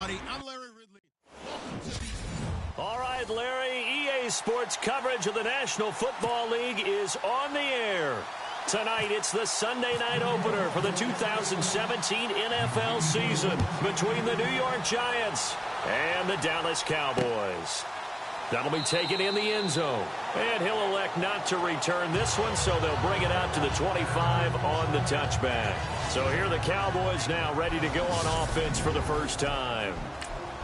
I'm Larry Ridley. All right, Larry, EA Sports coverage of the National Football League is on the air. Tonight, it's the Sunday night opener for the 2017 NFL season between the New York Giants and the Dallas Cowboys. That'll be taken in the end zone. And he'll elect not to return this one, so they'll bring it out to the 25 on the touchback. So here are the Cowboys now ready to go on offense for the first time.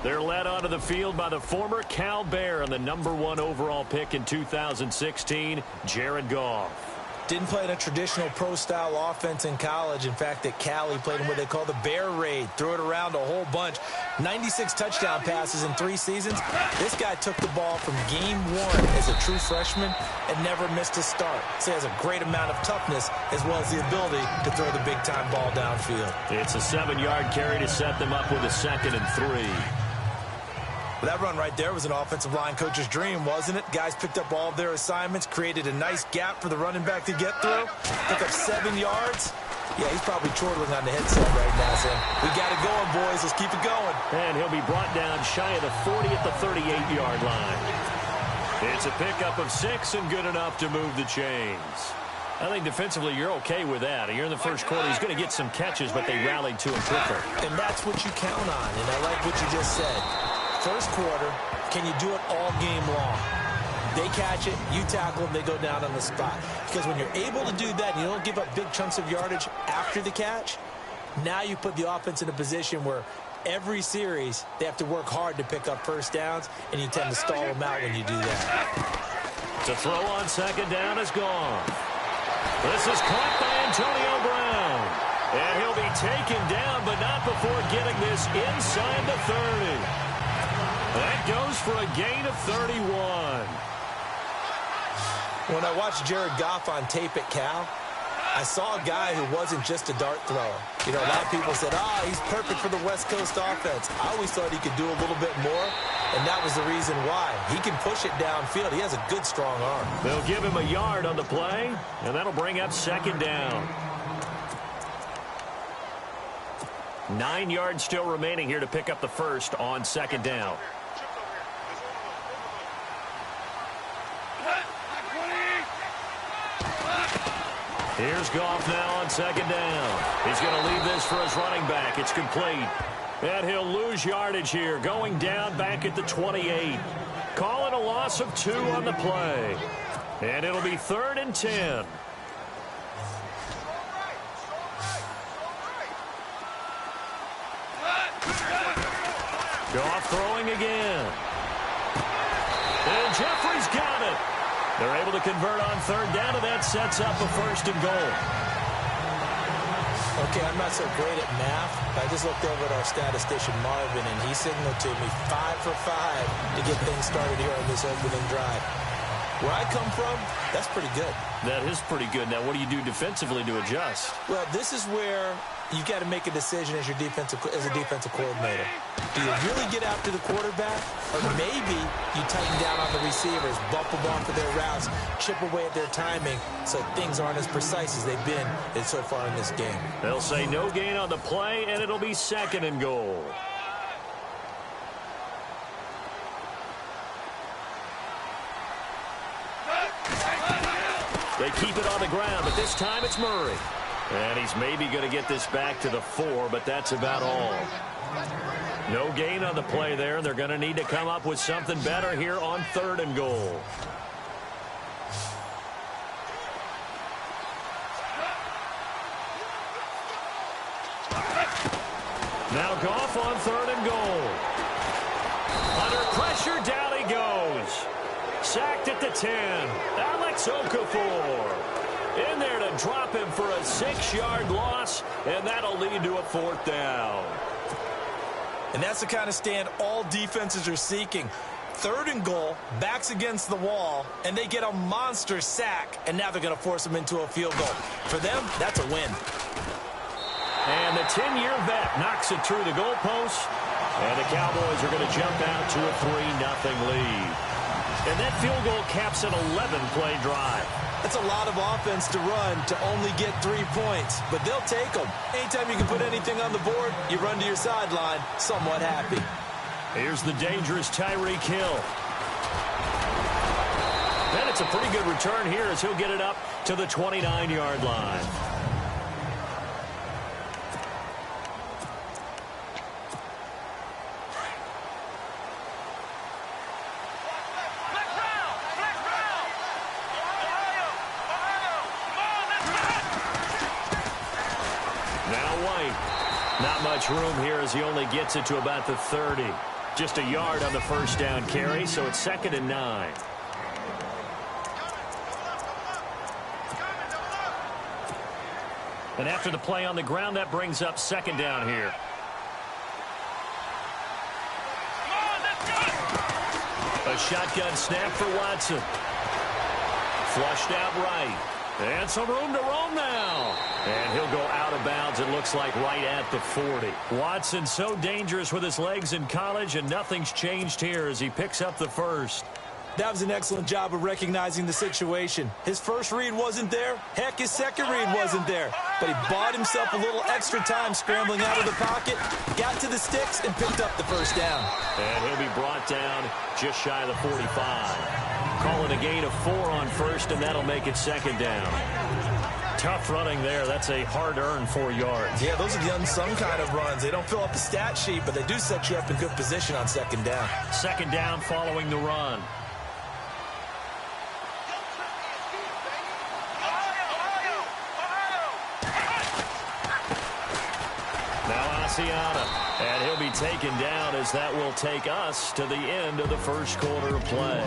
They're led onto the field by the former Cal Bear and the #1 overall pick in 2016, Jared Goff. Didn't play in a traditional pro-style offense in college. In fact, at Cal, he played in what they call the Bear Raid. Threw it around a whole bunch. 96 touchdown passes in 3 seasons. This guy took the ball from game 1 as a true freshman and never missed a start. So he has a great amount of toughness as well as the ability to throw the big-time ball downfield. It's a 7-yard carry to set them up with a 2nd and 3. That run right there was an offensive line coach's dream, wasn't it? Guys picked up all of their assignments, created a nice gap for the running back to get through. Took up 7 yards. Yeah, he's probably chortling on the headset right now saying, we got it going, boys. Let's keep it going. And he'll be brought down shy of the 40 at the 38-yard line. It's a pickup of 6 and good enough to move the chains. I think defensively you're okay with that. You're in the first quarter. He's going to get some catches, but they rallied to him quicker. And that's what you count on, and I like what you just said. First quarter, can you do it all game long? They catch it, you tackle them, they go down on the spot. Because when you're able to do that and you don't give up big chunks of yardage after the catch, now you put the offense in a position where every series they have to work hard to pick up first downs, and you tend to stall them out when you do that. To throw on 2nd down is gone. This is caught by Antonio Brown. And he'll be taken down, but not before getting this inside the 30. That goes for a gain of 31. When I watched Jared Goff on tape at Cal, I saw a guy who wasn't just a dart thrower. You know, a lot of people said, he's perfect for the West Coast offense. I always thought he could do a little bit more, and that was the reason why. He can push it downfield. He has a good, strong arm. They'll give him a yard on the play, and that'll bring up 2nd down. 9 yards still remaining here to pick up the first on 2nd down. Here's Goff now on 2nd down. He's going to leave this for his running back. It's complete. And he'll lose yardage here, going down back at the 28. Call it a loss of 2 on the play. And it'll be 3rd and 10. Goff throwing again. And Jeffrey's got it. They're able to convert on 3rd down, and that sets up a 1st and goal. Okay, I'm not so great at math, but I just looked over at our statistician, Marvin, and he signaled to me 5 for 5 to get things started here on this opening drive. Where I come from, that's pretty good. That is pretty good. Now, what do you do defensively to adjust? Well, this is where you've got to make a decision as a defensive coordinator. Do you really get after the quarterback, or maybe you tighten down on the receivers, bump them off of their routes, chip away at their timing so things aren't as precise as they've been so far in this game? They'll say no gain on the play, and it'll be 2nd and goal. They keep it on the ground, but this time it's Murray. And he's maybe going to get this back to the 4, but that's about all. No gain on the play there, and they're going to need to come up with something better here on 3rd and goal. Now Goff on 3rd and goal. Under pressure, down he goes. Sacked at the 10. Alex Okafor in there to drop him for a 6-yard loss, and that'll lead to a 4th down. And that's the kind of stand all defenses are seeking. 3rd and goal, backs against the wall, and they get a monster sack, and now they're going to force them into a field goal. For them, that's a win. And the 10-year vet knocks it through the goalpost, and the Cowboys are going to jump out to a 3-0 lead. And that field goal caps an 11-play drive. That's a lot of offense to run to only get 3 points, but they'll take them. Anytime you can put anything on the board, you run to your sideline somewhat happy. Here's the dangerous Tyreek Hill. And it's a pretty good return here as he'll get it up to the 29-yard line. Not much room here as he only gets it to about the 30. Just a yard on the first down carry, so it's 2nd and 9. And after the play on the ground, that brings up 2nd down here. A shotgun snap for Watson. Flushed out right. And some room to roam now. And he'll go out of bounds, it looks like, right at the 40. Watson so dangerous with his legs in college, and nothing's changed here as he picks up the first. That was an excellent job of recognizing the situation. His first read wasn't there. Heck, his second read wasn't there. But he bought himself a little extra time scrambling out of the pocket, got to the sticks, and picked up the first down. And he'll be brought down just shy of the 45. Call it a gain of 4 on first, and that'll make it 2nd down. Tough running there. That's a hard-earned 4 yards. Yeah, those are the unsung kind of runs. They don't fill up the stat sheet, but they do set you up in good position on 2nd down. 2nd down following the run. And he'll be taken down as that will take us to the end of the first quarter of play.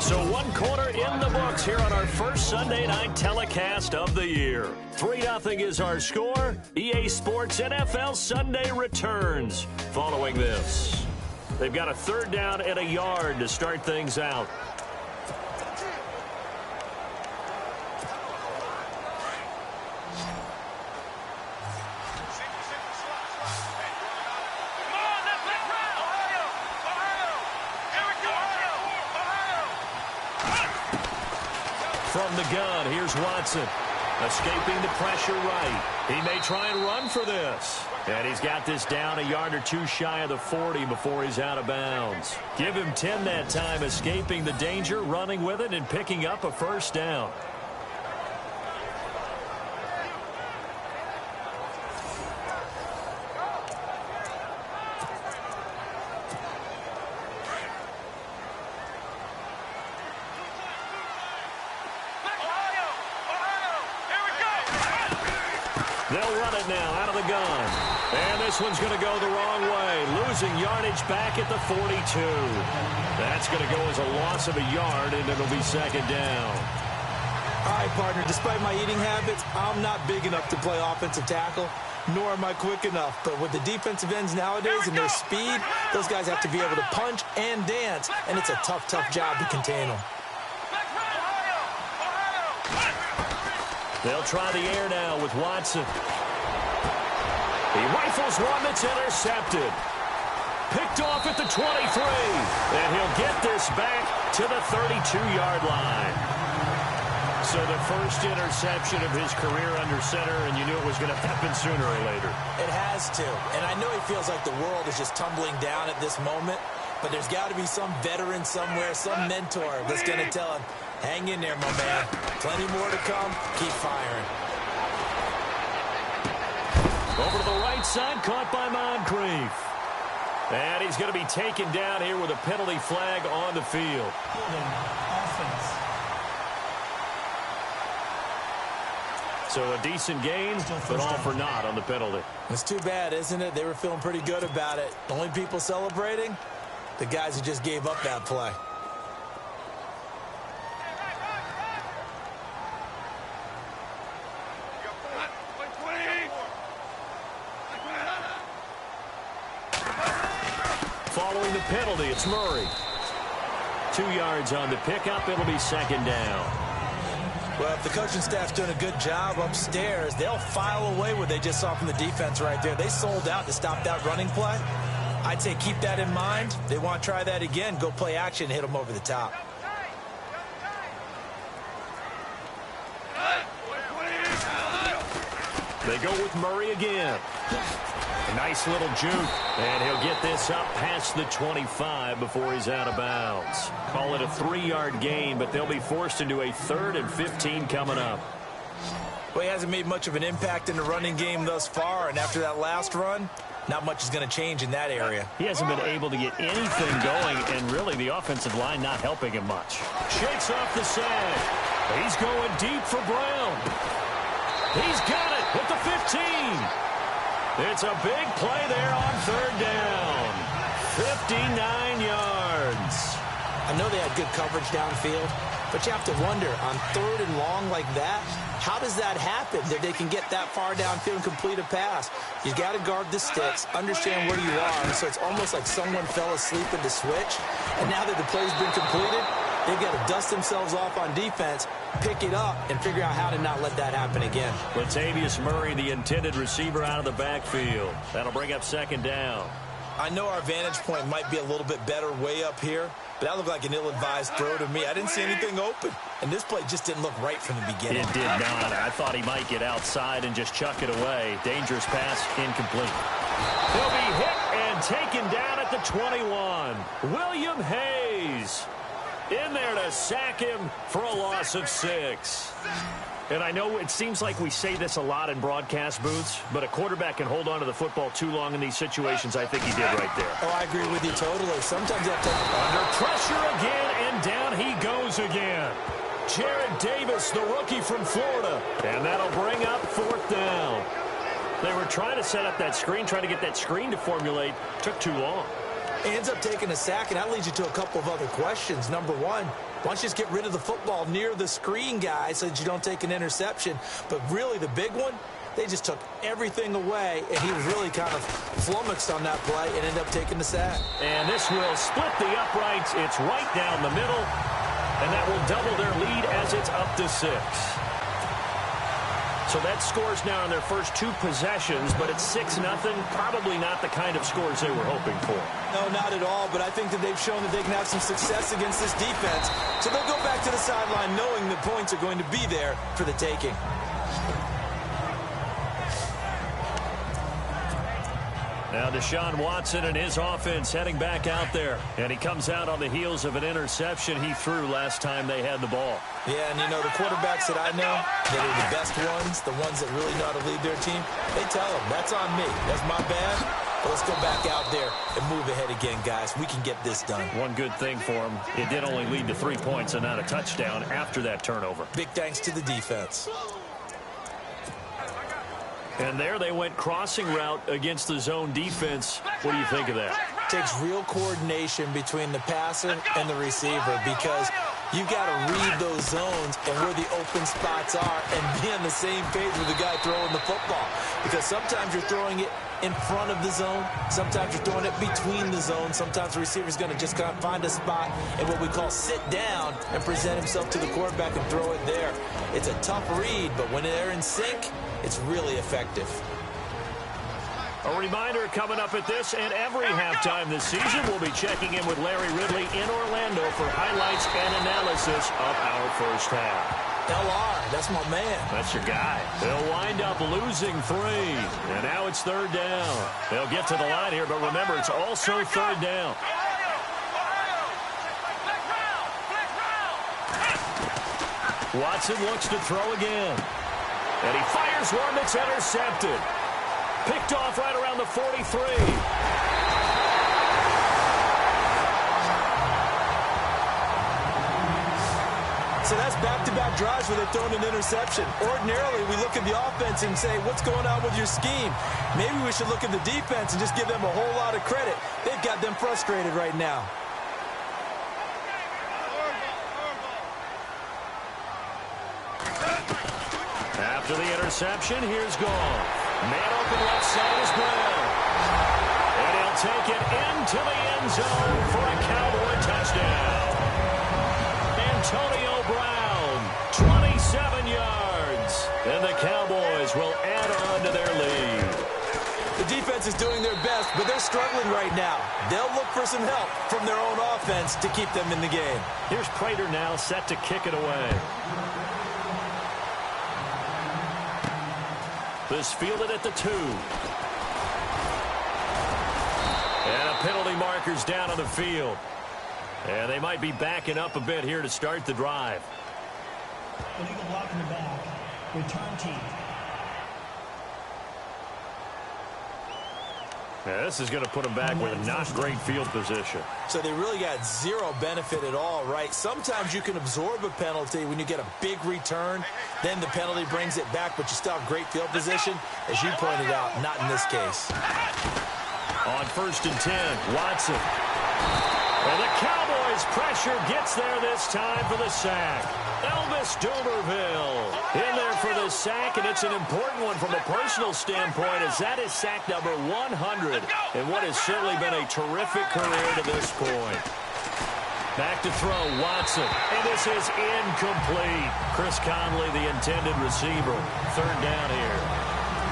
So 1 quarter in the books here on our first Sunday night telecast of the year. 3-0 is our score. EA Sports NFL Sunday returns following this. They've got a 3rd down and a yard to start things out. From the gun, here's Watson. Escaping the pressure right. He may try and run for this. And he's got this down a yard or 2 shy of the 40 before he's out of bounds. Give him 10 that time, escaping the danger, running with it, and picking up a first down. They'll run it now out of the gun. And this one's going to go the wrong way. Losing yardage back at the 42. That's going to go as a loss of a yard, and it'll be 2nd down. All right, partner, despite my eating habits, I'm not big enough to play offensive tackle, nor am I quick enough. But with the defensive ends nowadays and their speed, those guys have to be able to punch and dance, and it's a tough, tough job to contain them. They'll try the air now with Watson. He rifles one that's intercepted. Picked off at the 23. And he'll get this back to the 32-yard line. So the first interception of his career under center, and you knew it was going to happen sooner or later. It has to. And I know he feels like the world is just tumbling down at this moment, but there's got to be some veteran somewhere, some mentor that's going to tell him, hang in there, my man. Plenty more to come. Keep firing. Over to the right side, caught by Moncrief. And he's going to be taken down here with a penalty flag on the field. Offense. So a decent gain, but all for naught on the penalty. It's too bad, isn't it? They were feeling pretty good about it. The only people celebrating, the guys who just gave up that play. Following the penalty, it's Murray. 2 yards on the pickup. It'll be 2nd down. Well, if the coaching staff's doing a good job upstairs, they'll file away what they just saw from the defense right there. They sold out to stop that running play. I'd say keep that in mind. They want to try that again. Go play action and hit them over the top. They go with Murray again. A nice little juke. And he'll get this up past the 25 before he's out of bounds. Call it a 3-yard gain, but they'll be forced into a 3rd and 15 coming up. Well, he hasn't made much of an impact in the running game thus far, and after that last run, not much is going to change in that area. He hasn't been able to get anything going, and really the offensive line not helping him much. Shakes off the sag. He's going deep for Brown. He's got it at the 15. It's a big play there on 3rd down. 59 yards. I know they had good coverage downfield, but you have to wonder, on 3rd and long like that, how does that happen that they can get that far downfield and complete a pass? You got to guard the sticks, understand where you are, and so it's almost like someone fell asleep in the switch, and now that the play's been completed, they've got to dust themselves off on defense, pick it up, and figure out how to not let that happen again. Latavius Murray, the intended receiver, out of the backfield. That'll bring up 2nd down. I know our vantage point might be a little bit better way up here, but that looked like an ill-advised throw to me. I didn't see anything open, and this play just didn't look right from the beginning. It did not. I thought he might get outside and just chuck it away. Dangerous pass, incomplete. He'll be hit and taken down at the 21. William Hayes in there to sack him for a loss of 6. And I know it seems like we say this a lot in broadcast booths, but a quarterback can hold on to the football too long in these situations. I think he did right there. Oh, I agree with you totally. Sometimes you have to... Under pressure again, and down he goes again. Jared Davis, the rookie from Florida. And that'll bring up 4th down. They were trying to set up that screen, trying to get that screen to formulate. Took too long. He ends up taking a sack, and that leads you to a couple of other questions. Number one, why don't you just get rid of the football near the screen guy so that you don't take an interception? But really, the big one, they just took everything away, and he was really kind of flummoxed on that play and ended up taking the sack. And this will split the uprights. It's right down the middle, and that will double their lead as it's up to 6. So that scores now in their first 2 possessions, but it's 6-0. Probably not the kind of scores they were hoping for. No, not at all, but I think that they've shown that they can have some success against this defense. So they'll go back to the sideline knowing the points are going to be there for the taking. Now Deshaun Watson and his offense heading back out there. And he comes out on the heels of an interception he threw last time they had the ball. Yeah, and you know, the quarterbacks that I know that are the best ones, the ones that really know how to lead their team, they tell them, that's on me. That's my bad. But let's go back out there and move ahead again, guys. We can get this done. One good thing for him, it did only lead to 3 points and not a touchdown after that turnover. Big thanks to the defense. And there they went crossing route against the zone defense. What do you think of that? Takes real coordination between the passer and the receiver because you've got to read those zones and where the open spots are and be on the same page with the guy throwing the football. Because sometimes you're throwing it in front of the zone. Sometimes you're throwing it between the zones. Sometimes the receiver's going to just kind of find a spot and what we call sit down and present himself to the quarterback and throw it there. It's a tough read, but when they're in sync, it's really effective. A reminder coming up at this and every halftime this season, we'll be checking in with Larry Ridley in Orlando for highlights and analysis of our first half. LR, that's my man. That's your guy. They'll wind up losing 3. And now it's 3rd down. They'll get to the line here, but remember, it's also 3rd down. Watson looks to throw again. And he fires one that's intercepted. Picked off right around the 43. So that's back-to-back drives where they've thrown an interception. Ordinarily, we look at the offense and say, what's going on with your scheme? Maybe we should look at the defense and just give them a whole lot of credit. They've got them frustrated right now. After the interception, here's Goff. Man open left side is Brown. And he'll take it into the end zone for a Cowboy touchdown. Antonio Brown, 27 yards. And the Cowboys will add on to their lead. The defense is doing their best, but they're struggling right now. They'll look for some help from their own offense to keep them in the game. Here's Prater now set to kick it away. This fielded at the 2. And a penalty marker's down on the field. And they might be backing up a bit here to start the drive. Illegal block in the back. Return team. Yeah, this is going to put them back with a not great field position. So they really got zero benefit at all, right? Sometimes you can absorb a penalty when you get a big return. Then the penalty brings it back, but you still have great field position. As you pointed out, not in this case. On 1st and 10, Watson. And the Cowboys' pressure gets there this time for the sack. Elvis Dumerville in there for the sack, and it's an important one from a personal standpoint, as that is sack number 100 in what has certainly been a terrific career to this point. Back to throw, Watson, and this is incomplete. Chris Conley, the intended receiver. 3rd down here.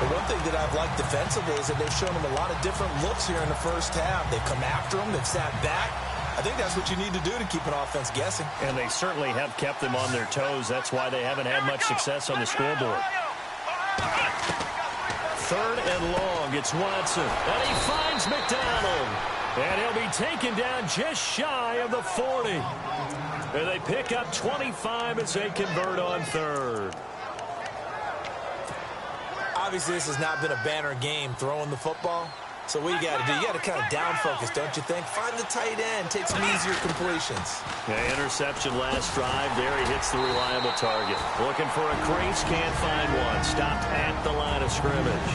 The one thing that I've liked defensively is that they've shown him a lot of different looks here in the first half. They've come after him, they've sat back. I think that's what you need to do to keep an offense guessing. And they certainly have kept them on their toes. That's why they haven't had much success on the scoreboard. 3rd and long. It's Watson. And he finds McDonald. And he'll be taken down just shy of the 40. And they pick up 25 as they convert on 3rd. Obviously, this has not been a banner game throwing the football. So what you got to do, you got to kind of down focus, don't you think? Find the tight end, take some easier completions. Yeah, interception last drive. There he hits the reliable target. Looking for a crease, can't find one. Stopped at the line of scrimmage.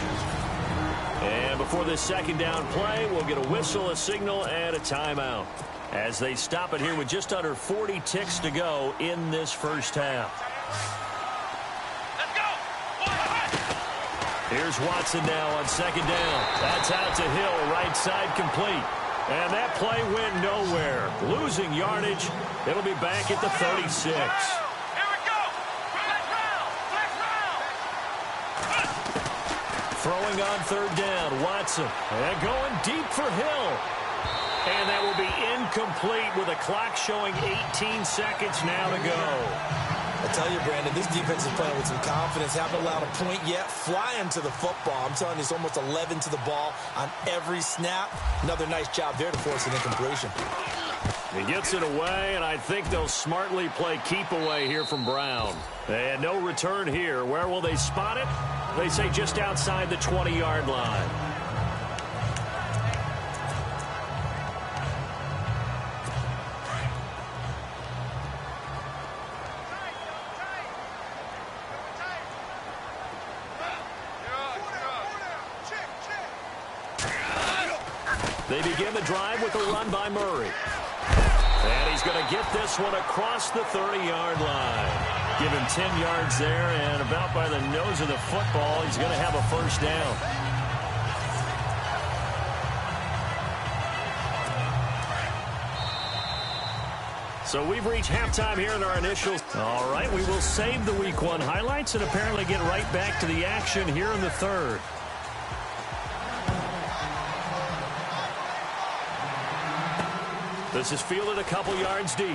And before this 2nd down play, we'll get a whistle, a signal, and a timeout. As they stop it here with just under 40 ticks to go in this first half. Here's Watson now on 2nd down. That's out to Hill, right side complete. And that play went nowhere. Losing yardage. It'll be back at the 36. Here we go. Throwing on 3rd down, Watson. And going deep for Hill. And that will be incomplete with a clock showing 18 seconds now to go. I tell you, Brandon, this defense is playing with some confidence. Haven't allowed a point yet. Flying to the football. I'm telling you, it's almost 11 to the ball on every snap. Another nice job there to force an incompletion. He gets it away, and I think they'll smartly play keep away here from Brown. And no return here. Where will they spot it? They say just outside the 20-yard line. They begin the drive with a run by Murray. And he's going to get this one across the 30-yard line. Give him 10 yards there, and about by the nose of the football, he's going to have a 1st down. So we've reached halftime here in our initial. All right, we will save the Week 1 highlights and apparently get right back to the action here in the 3rd. This is fielded a couple yards deep.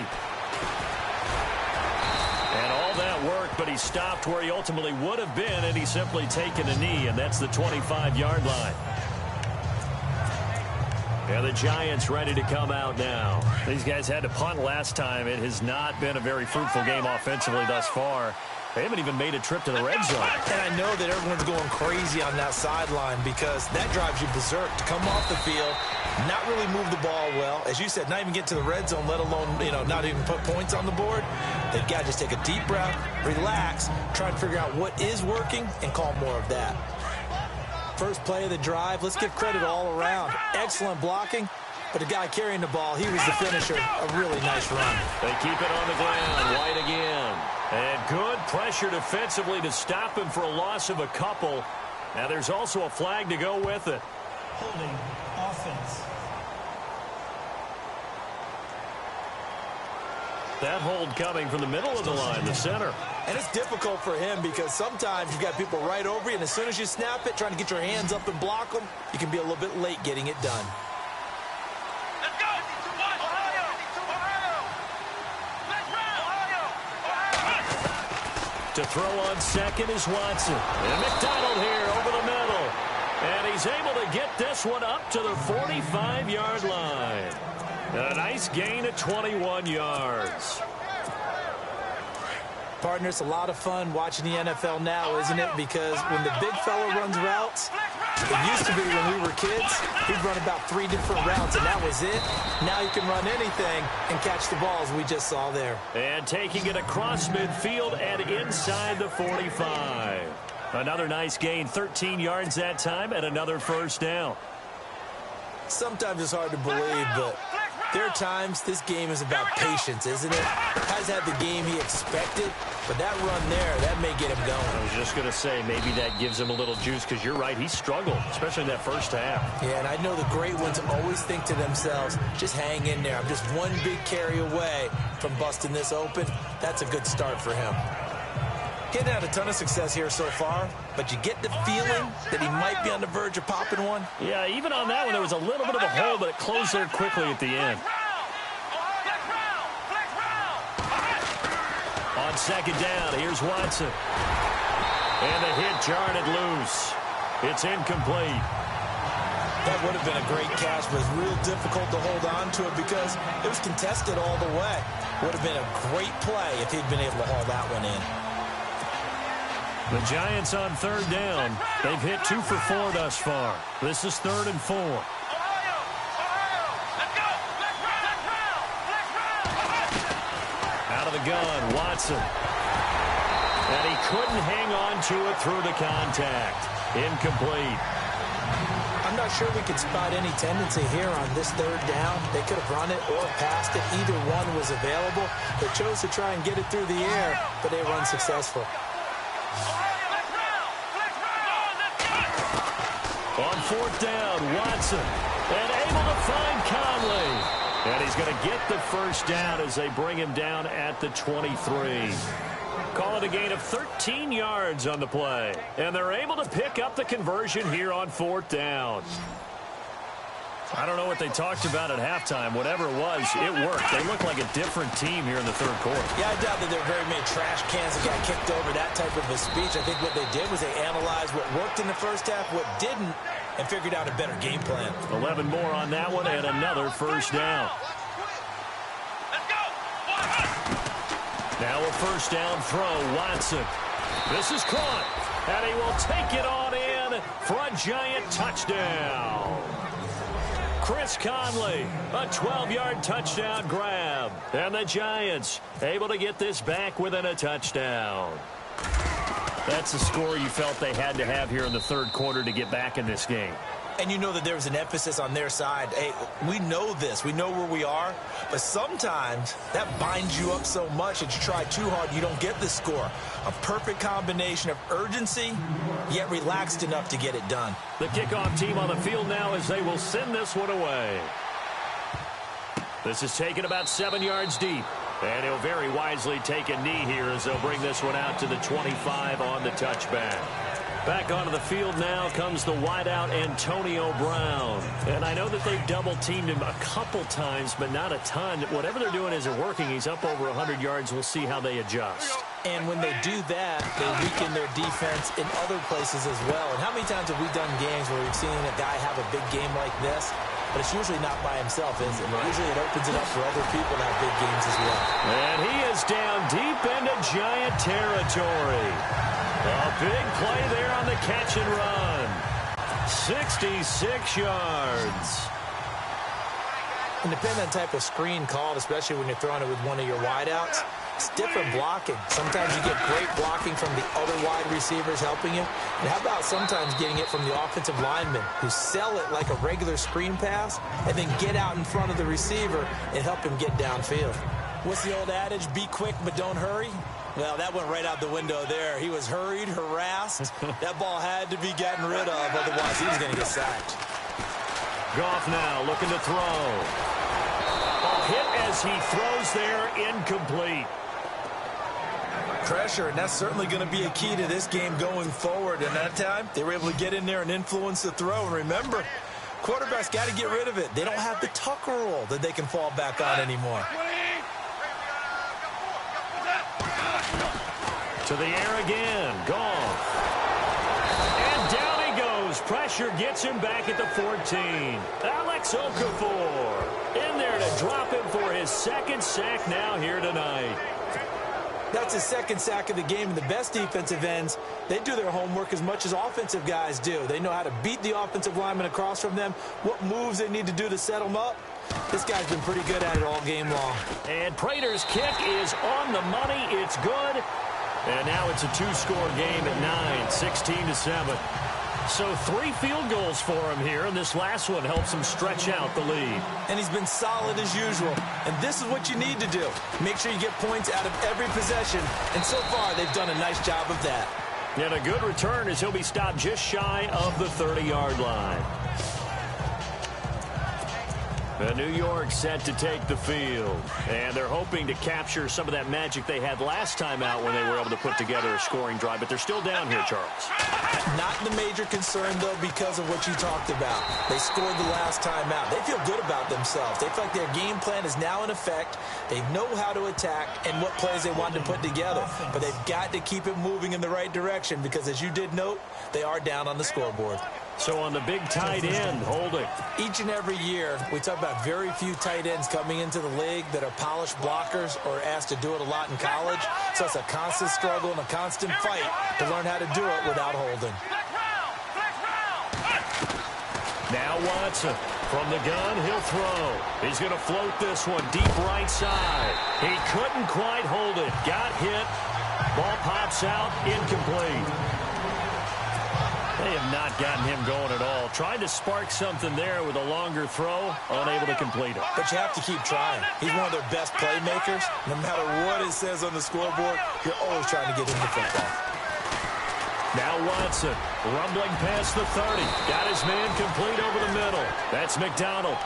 And all that work, but he stopped where he ultimately would have been, and he's simply taken a knee, and that's the 25-yard line. Yeah, the Giants ready to come out now. These guys had to punt last time. It has not been a very fruitful game offensively thus far. They haven't even made a trip to the red zone. And I know that everyone's going crazy on that sideline because that drives you berserk to come off the field, not really move the ball well. As you said, not even get to the red zone, let alone, not even put points on the board. They've got to just take a deep breath, relax, try to figure out what is working, and call more of that. First play of the drive, let's give credit all around. Excellent blocking, but the guy carrying the ball, he was the finisher. A really nice run. They keep it on the ground. White again. And good pressure defensively to stop him for a loss of a couple. Now there's also a flag to go with it. Holding offense. That hold coming from the middle of the line, the center. And it's difficult for him because sometimes you've got people right over you, and as soon as you snap it, trying to get your hands up and block them, you can be a little bit late getting it done. Let's go! Ohio! To throw on second is Watson. And McDonald here over the middle. And he's able to get this one up to the 45-yard line. A nice gain of 21 yards. Partner, it's a lot of fun watching the NFL now, isn't it? Because when the big fella runs routes, it used to be when we were kids, he'd run about 3 different routes, and that was it. Now you can run anything and catch the balls we just saw there. And taking it across midfield and inside the 45. Another nice gain, 13 yards that time, and another first down. Sometimes it's hard to believe, but there are times this game is about patience, isn't it? Has had the game he expected, but that run there, that may get him going. I was just going to say, maybe that gives him a little juice, because you're right, he struggled, especially in that first half. Yeah, and I know the great ones always think to themselves, just hang in there. I'm just one big carry away from busting this open. That's a good start for him. Getting had a ton of success here so far, but you get the feeling that he might be on the verge of popping one. Yeah, even on that one, there was a little bit of a hole, but it closed there quickly at the end. On second down, here's Watson. And the hit jarred it loose. It's incomplete. That would have been a great catch, but it's real difficult to hold on to it because it was contested all the way. Would have been a great play if he'd been able to haul that one in. The Giants on third down. They've hit 2 for 4 thus far. This is 3rd and 4. Out of the gun, Watson. And he couldn't hang on to it through the contact. Incomplete. I'm not sure we could spot any tendency here on this third down. They could have run it or passed it. Either one was available. They chose to try and get it through the air, but they were unsuccessful. On 4th down, Watson. And able to find Conley. And he's going to get the first down as they bring him down at the 23. Call it a gain of 13 yards on the play. And they're able to pick up the conversion here on 4th down. I don't know what they talked about at halftime. Whatever it was, it worked. They look like a different team here in the third quarter. Yeah, I doubt that there are very many trash cans that got kicked over that type of a speech. I think what they did was they analyzed what worked in the first half, what didn't, and figured out a better game plan. 11 more on that one and another first down. Now a first down throw, Watson. This is caught, and he will take it on in for a Giant touchdown. Chris Conley, a 12-yard touchdown grab. And the Giants able to get this back within a touchdown. That's the score you felt they had to have here in the third quarter to get back in this game. And you know that there was an emphasis on their side. Hey, we know this. We know where we are. But sometimes that binds you up so much that you try too hard, you don't get the score. A perfect combination of urgency, yet relaxed enough to get it done. The kickoff team on the field now as they will send this one away. This is taken about 7 yards deep. And he'll very wisely take a knee here as they'll bring this one out to the 25 on the touchback. Back onto the field now comes the wideout Antonio Brown. And I know that they've double-teamed him a couple times, but not a ton. Whatever they're doing isn't working. He's up over 100 yards. We'll see how they adjust. And when they do that, they weaken their defense in other places as well. And how many times have we done games where we've seen a guy have a big game like this? But it's usually not by himself, is it? Right. Usually it opens it up for other people to have big games as well. And he is down deep into Giant territory. A big play there on the catch and run. 66 yards. And depending on the type of screen called, especially when you're throwing it with one of your wideouts, it's different blocking. Sometimes you get great blocking from the other wide receivers helping you. And how about sometimes getting it from the offensive linemen who sell it like a regular screen pass and then get out in front of the receiver and help him get downfield. What's the old adage? Be quick, but don't hurry. Well, that went right out the window there. He was hurried, harassed. That ball had to be gotten rid of, otherwise he was going to get sacked. Goff now looking to throw. A hit as he throws there, incomplete. Pressure, and that's certainly going to be a key to this game going forward. And that time, they were able to get in there and influence the throw. And remember, quarterbacks got to get rid of it. They don't have the Tucker rule that they can fall back on anymore. To the air again. Gone. And down he goes. Pressure gets him back at the 14. Alex Okafor in there to drop him for his second sack now here tonight. That's his second sack of the game, and the best defensive ends, they do their homework as much as offensive guys do. They know how to beat the offensive lineman across from them, what moves they need to do to set them up. This guy's been pretty good at it all game long. And Prater's kick is on the money. It's good. And now it's a two-score game at 9, 16-7. So 3 field goals for him here, and this last one helps him stretch out the lead. And he's been solid as usual. And this is what you need to do. Make sure you get points out of every possession. And so far, they've done a nice job of that. And a good return as he'll be stopped just shy of the 30-yard line. New York set to take the field, and they're hoping to capture some of that magic they had last time out when they were able to put together a scoring drive, but they're still down here, Charles. Not the major concern, though, because of what you talked about. They scored the last time out. They feel good about themselves. They feel like their game plan is now in effect. They know how to attack and what plays they want to put together, but they've got to keep it moving in the right direction because, as you did note, they are down on the scoreboard. So on the big tight end, holding. Each and every year, we talk about very few tight ends coming into the league that are polished blockers or asked to do it a lot in college. So it's a constant struggle and a constant fight to learn how to do it without holding. Now Watson from the gun, he'll throw. He's going to float this one deep right side. He couldn't quite hold it. Got hit. Ball pops out, incomplete. They have not gotten him going at all. Tried to spark something there with a longer throw, unable to complete it. But you have to keep trying. He's one of their best playmakers. No matter what it says on the scoreboard, you're always trying to get him the football. Now Watson, rumbling past the 30. Got his man complete over the middle. That's McDonald.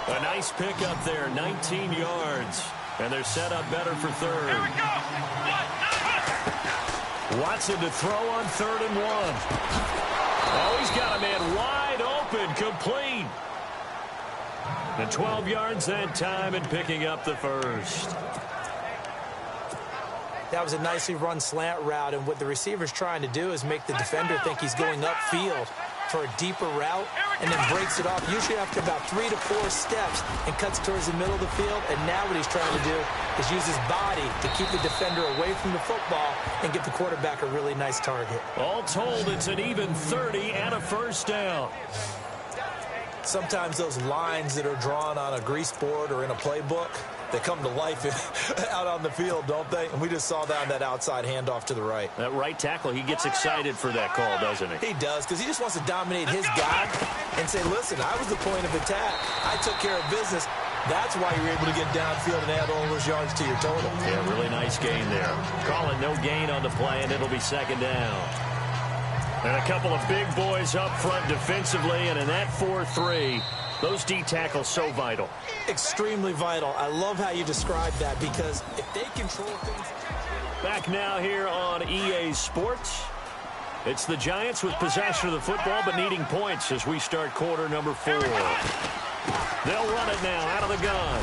A nice pick up there, 19 yards. And they're set up better for third. Here we go. Watson to throw on 3rd and 1. Oh, he's got a man wide open, complete. And 12 yards that time and picking up the first. That was a nicely run slant route, and what the receiver's trying to do is make the defender think he's going upfield for a deeper route and then breaks it off, usually after about 3 to 4 steps, and cuts towards the middle of the field. And now what he's trying to do is use his body to keep the defender away from the football and get the quarterback a really nice target. All told, it's an even 30 and a first down. Sometimes those lines that are drawn on a grease board or in a playbook, they come to life out on the field, don't they? And we just saw that on that outside handoff to the right. That right tackle, he gets excited for that call, doesn't he? He does, because he just wants to dominate his guy and say, listen, I was the point of attack. I took care of business. That's why you're able to get downfield and add all those yards to your total. Yeah, really nice gain there. Call it no gain on the play, and it'll be second down. And a couple of big boys up front defensively, and in that 4-3, those D tackles so vital. Extremely vital. I love how you describe that, because if they control things. Back now here on EA Sports. It's the Giants with possession of the football, but needing points as we start quarter number 4. They'll run it now out of the gun.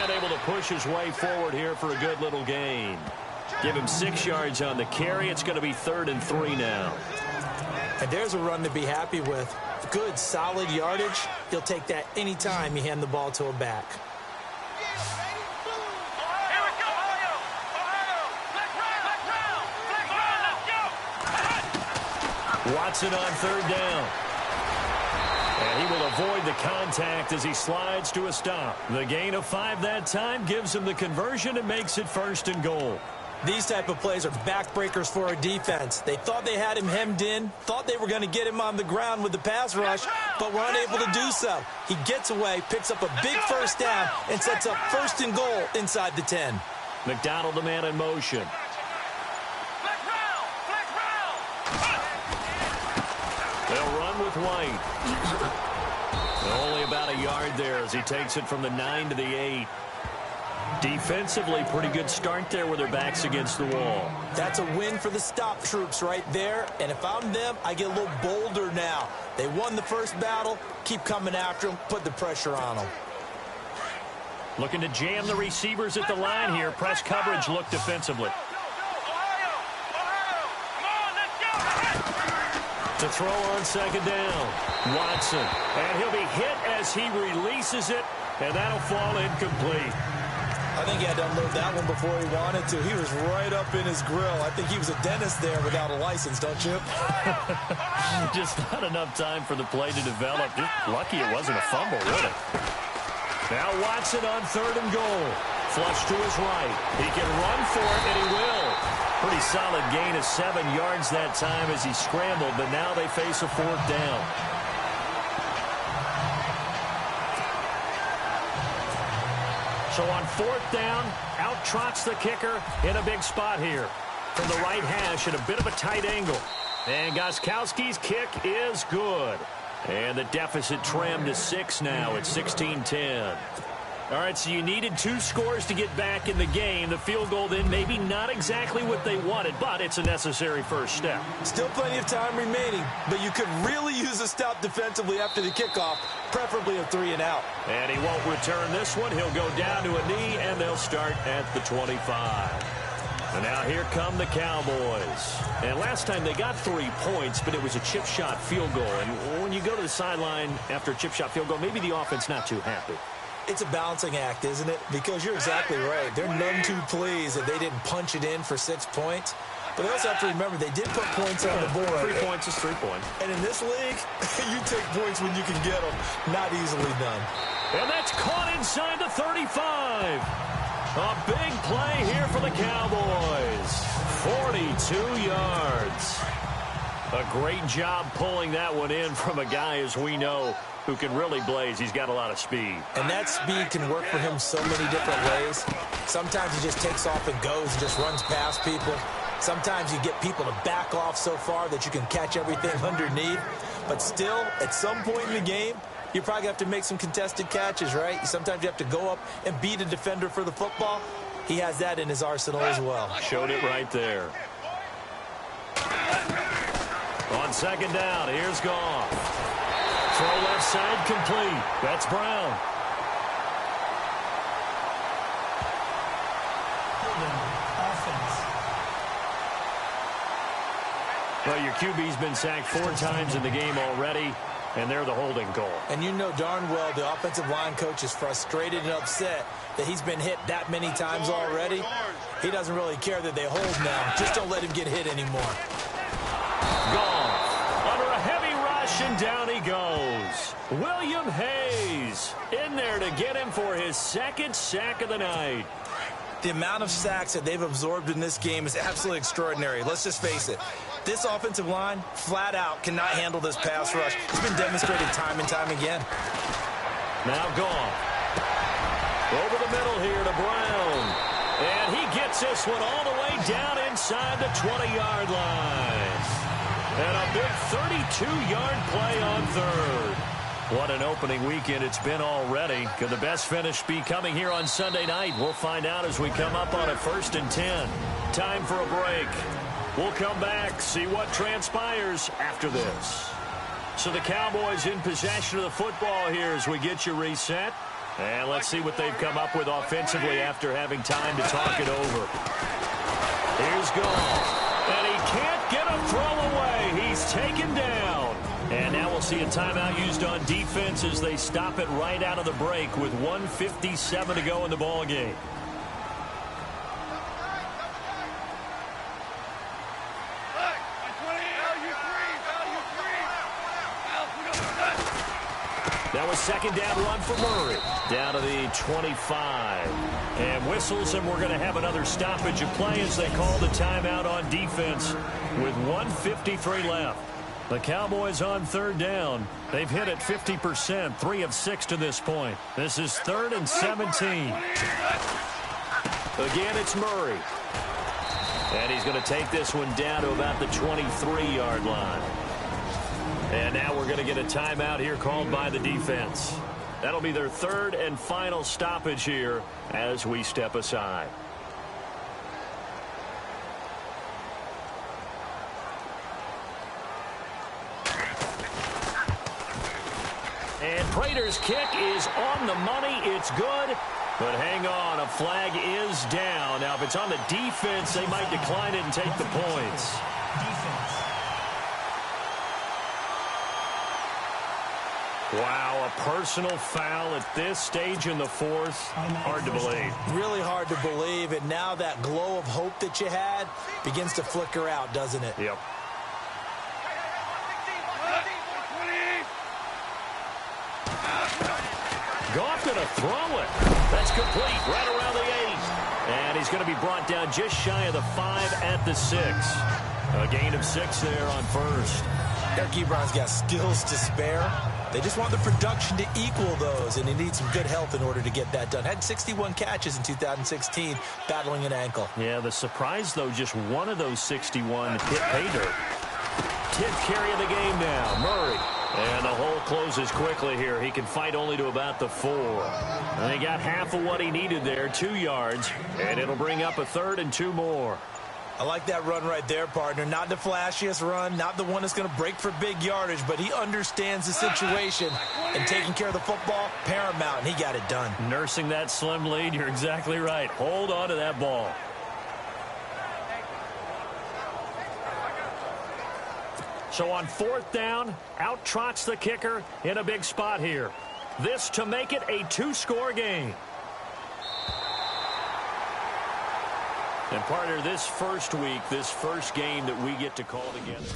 And able to push his way forward here for a good little gain. Give him 6 yards on the carry. It's going to be 3rd and 3 now. And there's a run to be happy with. Good, solid yardage. He'll take that anytime you hand the ball to a back. Here we go, Ohio. Let's go. Watson on 3rd down. And he will avoid the contact as he slides to a stop. The gain of 5 that time gives him the conversion and makes it 1st and goal. These type of plays are backbreakers for a defense. They thought they had him hemmed in, thought they were going to get him on the ground with the pass rush, but were unable to do so. He gets away, picks up a big first down, and sets up 1st and goal inside the 10. McDonald, the man in motion. They'll run with White. Only about a yard there as he takes it from the 9 to the 8. Defensively, pretty good start there with their backs against the wall. That's a win for the stop troops right there. And if I'm them, I get a little bolder now. They won the first battle. Keep coming after them. Put the pressure on them. Looking to jam the receivers at the line here. Press coverage look defensively. To throw on second down, Watson. And he'll be hit as he releases it, and that'll fall incomplete. I think he had to unload that one before he wanted to. He was right up in his grill. I think he was a dentist there without a license, don't you? Just not enough time for the play to develop. Just lucky it wasn't a fumble, really. Now Watson on 3rd and goal. Flush to his right. He can run for it, and he will. Pretty solid gain of 7 yards that time as he scrambled, but now they face a 4th down. So on 4th down, out trots the kicker in a big spot here. From the right hash at a bit of a tight angle. And Gostkowski's kick is good. And the deficit trimmed to 6 now at 16-10. All right, so you needed 2 scores to get back in the game. The field goal then maybe not exactly what they wanted, but it's a necessary first step. Still plenty of time remaining, but you could really use a stop defensively after the kickoff, preferably a 3 and out. And he won't return this one. He'll go down to a knee, and they'll start at the 25. And now here come the Cowboys. And last time they got 3 points, but it was a chip shot field goal. And when you go to the sideline after a chip shot field goal, maybe the offense not too happy. It's a balancing act, isn't it? Because you're exactly right. They're none too pleased that they didn't punch it in for 6 points. But they also have to remember they did put points on the board. 3 points is 3 points. And in this league, you take points when you can get them. Not easily done. And that's caught inside the 35. A big play here for the Cowboys. 42 yards. A great job pulling that one in from a guy, as we know, who can really blaze. He's got a lot of speed. And that speed can work for him so many different ways. Sometimes he just takes off and goes and just runs past people. Sometimes you get people to back off so far that you can catch everything underneath. But still, at some point in the game, you probably have to make some contested catches, right? Sometimes you have to go up and beat a defender for the football. He has that in his arsenal as well. Showed it right there. On second down, here's Goff. Throw left side complete. That's Brown. Well, your QB's been sacked 4 times in the game already, and they're the holding goal. And you know darn well the offensive line coach is frustrated and upset that he's been hit that many times already. He doesn't really care that they hold now. Just don't let him get hit anymore. Goff under a heavy rush, and down he goes. William Hayes in there to get him for his 2nd sack of the night. The amount of sacks that they've absorbed in this game is absolutely extraordinary. Let's just face it. This offensive line, flat out, cannot handle this pass rush. It's been demonstrated time and time again. Now Goff. Over the middle here to Brown. And he gets this one all the way down inside the 20-yard line. And a big 32-yard play on 3rd. What an opening weekend it's been already. Could the best finish be coming here on Sunday night? We'll find out as we come up on a 1st and 10. Time for a break. We'll come back, see what transpires after this. So the Cowboys in possession of the football here as we get you reset. And let's see what they've come up with offensively after having time to talk it over. Here's Goff. And he can't get a throw away. He's taken down. And now we'll see a timeout used on defense as they stop it right out of the break with 1:57 to go in the ballgame. That was 2nd down run for Murray. Down to the 25. And whistles, and we're going to have another stoppage of play as they call the timeout on defense with 1:53 left. The Cowboys on 3rd down. They've hit it 50%, 3 of 6 to this point. This is 3rd and 17. Again, it's Murray. And he's going to take this one down to about the 23-yard line. And now we're going to get a timeout here called by the defense. That'll be their 3rd and final stoppage here as we step aside. And Prater's kick is on the money. It's good. But hang on, a flag is down. Now, if it's on the defense, they might decline it and take the points. Wow, a personal foul at this stage in the fourth. Hard to believe. Really hard to believe, and now that glow of hope that you had begins to flicker out, doesn't it? Yep. Goff gonna throw it. That's complete right around the 8. And he's going to be brought down just shy of the 5 at the 6. A gain of 6 there on first. Eric Ebron's got skills to spare. They just want the production to equal those, and he needs some good health in order to get that done. Had 61 catches in 2016, battling an ankle. Yeah, the surprise, though, just one of those 61 hit pay dirt. 10th carry of the game now, Murray. And the hole closes quickly here. He can fight only to about the 4. And he got half of what he needed there, 2 yards. And it'll bring up a 3rd and 2 more. I like that run right there, partner. Not the flashiest run, not the one that's going to break for big yardage, but he understands the situation. And taking care of the football, paramount, and he got it done. Nursing that slim lead, you're exactly right. Hold on to that ball. So on 4th down, out trots the kicker in a big spot here. This to make it a 2-score game. And partner, this first week, this first game that we get to call together.